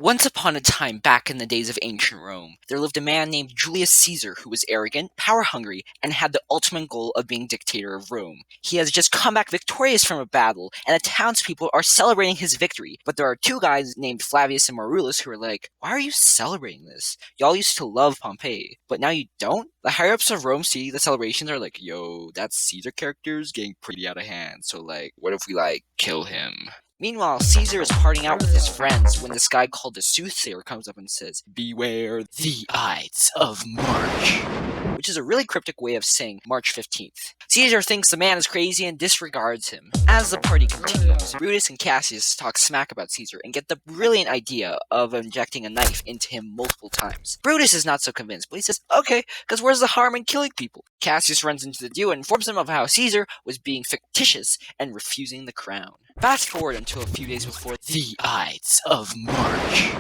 Once upon a time, back in the days of ancient Rome, there lived a man named Julius Caesar who was arrogant, power-hungry, and had the ultimate goal of being dictator of Rome. He has just come back victorious from a battle, and the townspeople are celebrating his victory. But there are two guys named Flavius and Marulus who are like, "Why are you celebrating this? Y'all used to love Pompeii, but now you don't?" The higher-ups of Rome see the celebrations are like, "Yo, that Caesar character is getting pretty out of hand, so what if we, kill him?" Meanwhile, Caesar is partying out with his friends when this guy called the Soothsayer comes up and says, "Beware the Ides of March," which is a really cryptic way of saying March 15th. Caesar thinks the man is crazy and disregards him. As the party continues, Brutus and Cassius talk smack about Caesar and get the brilliant idea of injecting a knife into him multiple times. Brutus is not so convinced, but he says, "Okay, because where's the harm in killing people?" Cassius runs into the duo and informs him of how Caesar was being fictitious and refusing the crown. Fast forward until a few days before the Ides of March,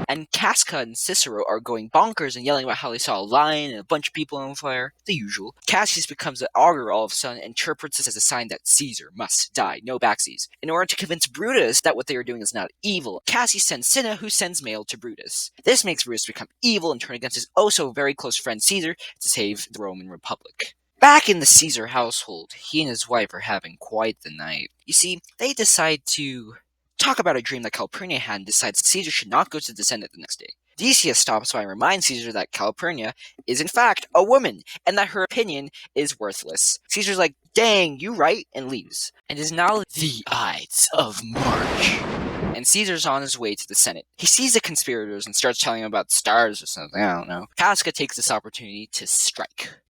and Casca and Cicero are going bonkers and yelling about how they saw a lion and a bunch of people on fire. The usual. Cassius becomes an augur all of a sudden and interprets this as a sign that Caesar must die. No backsies. In order to convince Brutus that what they are doing is not evil, Cassius sends Cinna, who sends mail to Brutus. This makes Brutus become evil and turn against his very close friend Caesar to save the Roman Republic. Back in the Caesar household, he and his wife are having quite the night. You see, they decide to talk about a dream that Calpurnia had and decides Caesar should not go to the Senate the next day. Decius stops by and reminds Caesar that Calpurnia is in fact a woman, and that her opinion is worthless. Caesar's like, "Dang, you right," and leaves. And is now the Ides of March. And Caesar's on his way to the Senate. He sees the conspirators and starts telling them about stars or something, I don't know. Casca takes this opportunity to strike.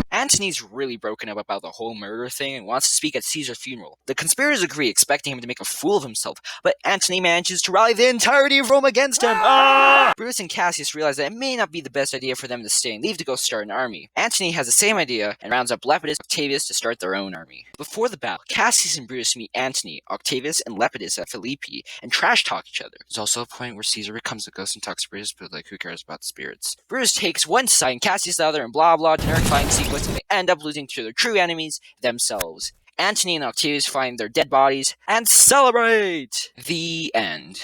Antony's really broken up about the whole murder thing and wants to speak at Caesar's funeral. The conspirators agree, expecting him to make a fool of himself, but Antony manages to rally the entirety of Rome against him. Brutus and Cassius realize that it may not be the best idea for them to stay and leave to go start an army. Antony has the same idea and rounds up Lepidus and Octavius to start their own army. Before the battle, Cassius and Brutus meet Antony, Octavius, and Lepidus at Philippi and trash talk each other. There's also a point where Caesar becomes a ghost and talks to Brutus, but who cares about the spirits? Brutus takes one side and Cassius the other, and blah blah generic fighting sequence, and they end up losing to their true enemies, themselves. Antony and Octavius find their dead bodies and celebrate! The end.